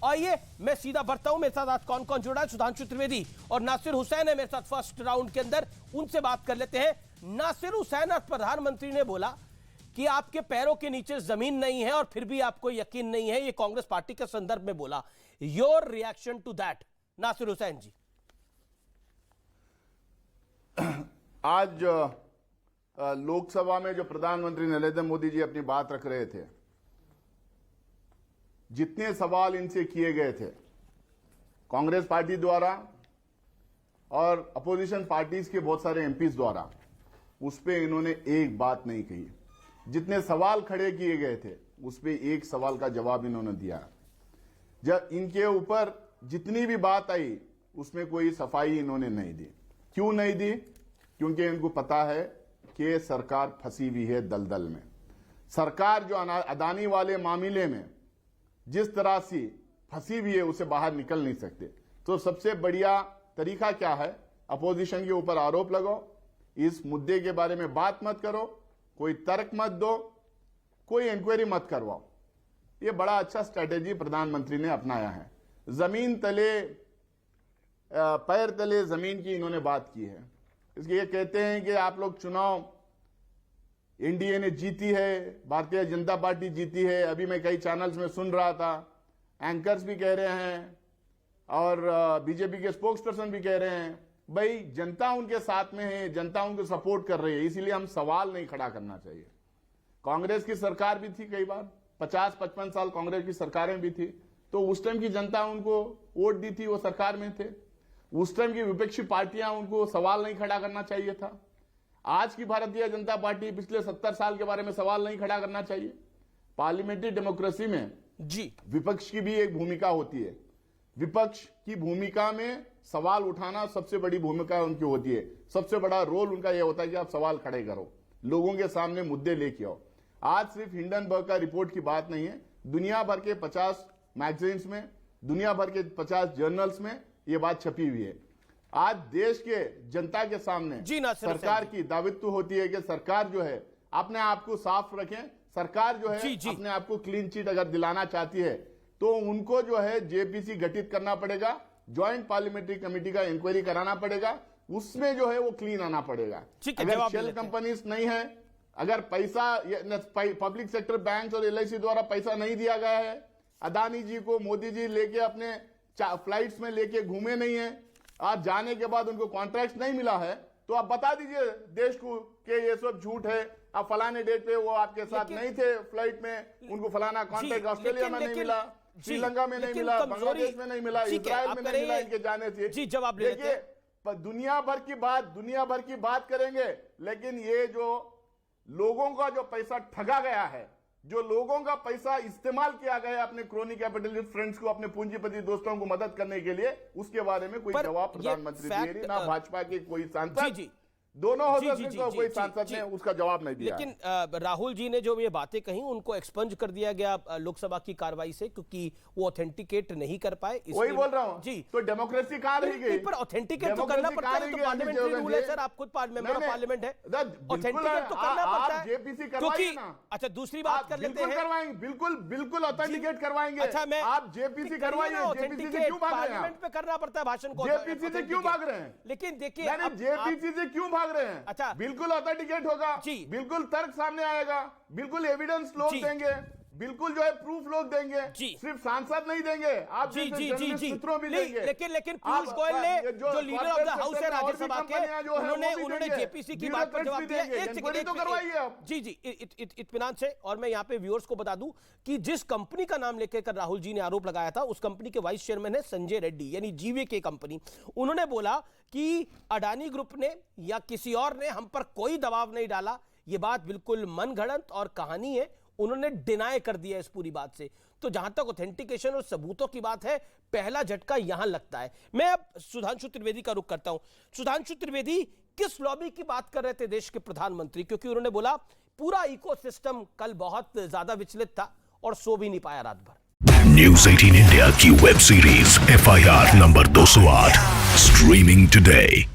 आइए मैं सीधा बढ़ता हूं, मेरे साथ आज कौन कौन जुड़ा है। सुधांशु त्रिवेदी और नासिर हुसैन है मेरे साथ फर्स्ट राउंड के अंदर, उनसे बात कर लेते हैं। नासिर हुसैन, आज प्रधानमंत्री ने बोला कि आपके पैरों के नीचे जमीन नहीं है और फिर भी आपको यकीन नहीं है, ये कांग्रेस पार्टी के संदर्भ में बोला। Your reaction to that Nasir Hussain ji? आज लोकसभा में जो प्रधानमंत्री नरेंद्र मोदी जी अपनी बात रख रहे थे, जितने सवाल इनसे किए गए थे कांग्रेस पार्टी द्वारा और अपोजिशन पार्टीज के बहुत सारे एमपीज द्वारा, उस पे इन्होंने एक बात नहीं कही। जितने सवाल खड़े किए गए थे उस पे एक सवाल का जवाब इन्होंने दिया। जब इनके ऊपर जितनी भी बात आई उसमें कोई सफाई इन्होंने नहीं दी। क्यों नहीं दी? क्योंकि इनको पता है कि सरकार फंसी हुई है दलदल में। सरकार जो अदानी वाले मामले में जिस तरह से फंसी हुई है उसे बाहर निकल नहीं सकते। तो सबसे बढ़िया तरीका क्या है? अपोजिशन के ऊपर आरोप लगाओ, इस मुद्दे के बारे में बात मत करो, कोई तर्क मत दो, कोई इंक्वायरी मत करवाओ। ये बड़ा अच्छा स्ट्रेटेजी प्रधानमंत्री ने अपनाया है। जमीन तले पैर तले जमीन की इन्होंने बात की है। इसलिए ये कहते हैं कि आप लोग चुनाव एनडीए ने जीती है, भारतीय जनता पार्टी जीती है। अभी मैं कई चैनल्स में सुन रहा था, एंकर्स भी कह रहे हैं और बीजेपी के स्पोक्स पर्सन भी कह रहे हैं, भाई जनता उनके साथ में है, जनता उनको सपोर्ट कर रही है, इसीलिए हम सवाल नहीं खड़ा करना चाहिए। कांग्रेस की सरकार भी थी, कई बार 50-55 साल कांग्रेस की सरकारें भी थी, तो उस टाइम की जनता उनको वोट दी थी, वो सरकार में थे। उस टाइम की विपक्षी पार्टियां, उनको सवाल नहीं खड़ा करना चाहिए था। आज की भारतीय जनता पार्टी पिछले 70 साल के बारे में सवाल नहीं खड़ा करना चाहिए। पार्लियामेंट्री डेमोक्रेसी में जी विपक्ष की भी एक भूमिका होती है। विपक्ष की भूमिका में सवाल उठाना सबसे बड़ी भूमिका उनकी होती है। सबसे बड़ा रोल उनका यह होता है कि आप सवाल खड़े करो, लोगों के सामने मुद्दे लेके आओ। आज सिर्फ हिंडनबर्ग का रिपोर्ट की बात नहीं है, दुनिया भर के 50 मैगजीन्स में, दुनिया भर के 50 जर्नल्स में ये बात छपी हुई है। आज देश के जनता के सामने सरकार की दायित्व होती है कि सरकार जो है अपने आप को साफ रखें। सरकार जो है अपने आप को क्लीन चिट अगर दिलाना चाहती है तो उनको जो है जेपीसी गठित करना पड़ेगा, ज्वाइंट पार्लियामेंट्री कमेटी का इंक्वायरी कराना पड़ेगा, उसमें जो है वो क्लीन आना पड़ेगा। अगर शेल कंपनीज नहीं है, अगर पैसा पब्लिक सेक्टर बैंक और एलआईसी द्वारा पैसा नहीं दिया गया है, अदानी जी को मोदी जी लेके अपने फ्लाइट्स में लेके घूमे नहीं है, आज जाने के बाद उनको कॉन्ट्रैक्ट नहीं मिला है, तो आप बता दीजिए देश को कि ये सब झूठ है। आप फलाने डेट पे वो आपके साथ नहीं थे फ्लाइट में, उनको फलाना कॉन्ट्रैक्ट ऑस्ट्रेलिया में नहीं मिला, श्रीलंका में नहीं मिला, बांग्लादेश में नहीं मिला, इजराइल में नहीं मिला इनके जाने से। जी जवाब देखिए, दुनिया भर की बात करेंगे, लेकिन ये जो लोगों का जो पैसा ठगा गया है, जो लोगों का पैसा इस्तेमाल किया गया अपने क्रोनी कैपिटलिस्ट फ्रेंड्स को, अपने पूंजीपति दोस्तों को मदद करने के लिए, उसके बारे में कोई जवाब प्रधानमंत्री दे रही ना भाजपा के कोई सांसद, दोनों हो सकते हैं, कोई सांसद ने उसका जवाब नहीं दिया। लेकिन राहुल जी ने जो ये बातें कही उनको एक्सपंज कर दिया गया लोकसभा की कार्रवाई से, क्योंकि वो ऑथेंटिकेट नहीं कर पाए। वही बोल रहा हूं जी, तो डेमोक्रेसी कहां रह गई? पर ऑथेंटिकेट तो करना पड़ता है, तो पार्लियामेंट्री रूल है सर, आप खुद मेंबर ऑफ पार्लियामेंट है, ऑथेंटिकेट तो करना पड़ता है। जेपीसी करवाइए ना। अच्छा दूसरी बात कर लेते हैं, बिल्कुल ऑथेंटिकेट करवाएंगे। अच्छा मैं आप जेपीसी करवाइए, जेपीसी से क्यों भाग रहे हैं? पार्लियामेंट पे करना पड़ता है भाषण को, जेपीसी से क्यों भाग रहे हैं? लेकिन देखिए जेपीसी से क्यों भाग रहे हैं? अच्छा बिल्कुल ऑथेंटिकेट होगा, बिल्कुल तर्क सामने आएगा, बिल्कुल एविडेंस लोग देंगे, बिल्कुल जो है प्रूफ लोग देंगे, सिर्फ सांसद नहीं देंगे, आप सूत्रों भी देंगे। लेकिन पीयूष गोयल ने जो लीडर ऑफ द हाउस है राज्यसभा के, उन्होंने जेपीसी की बात पर जवाब दिया। एक तो करवाइए आप। जी इत्मीनान से। और मैं यहाँ पे व्यूअर्स को बता दूं कि जिस कंपनी का नाम लेकर राहुल जी ने आरोप लगाया था, उस कंपनी के वाइस चेयरमैन है संजय रेड्डी, यानी जीवे की कंपनी। उन्होंने बोला कि अडानी ग्रुप ने या किसी और ने हम पर कोई दबाव नहीं डाला, यह बात बिल्कुल मनगढ़ंत और कहानी है। उन्होंने डिनाई कर दिया इस पूरी बात से। तो जहां तक ऑथेंटिकेशन और सबूतों की बात है, पहला झटका यहां लगता है। मैं अब सुधांशु त्रिवेदी का रुख करता हूं। सुधांशु त्रिवेदी, किस लॉबी की बात कर रहे थे देश के प्रधानमंत्री? क्योंकि उन्होंने बोला पूरा इकोसिस्टम कल बहुत ज्यादा विचलित था और सो भी नहीं पाया रात भर। न्यूज़ 18 इंडिया की web series FIR number 208 streaming today.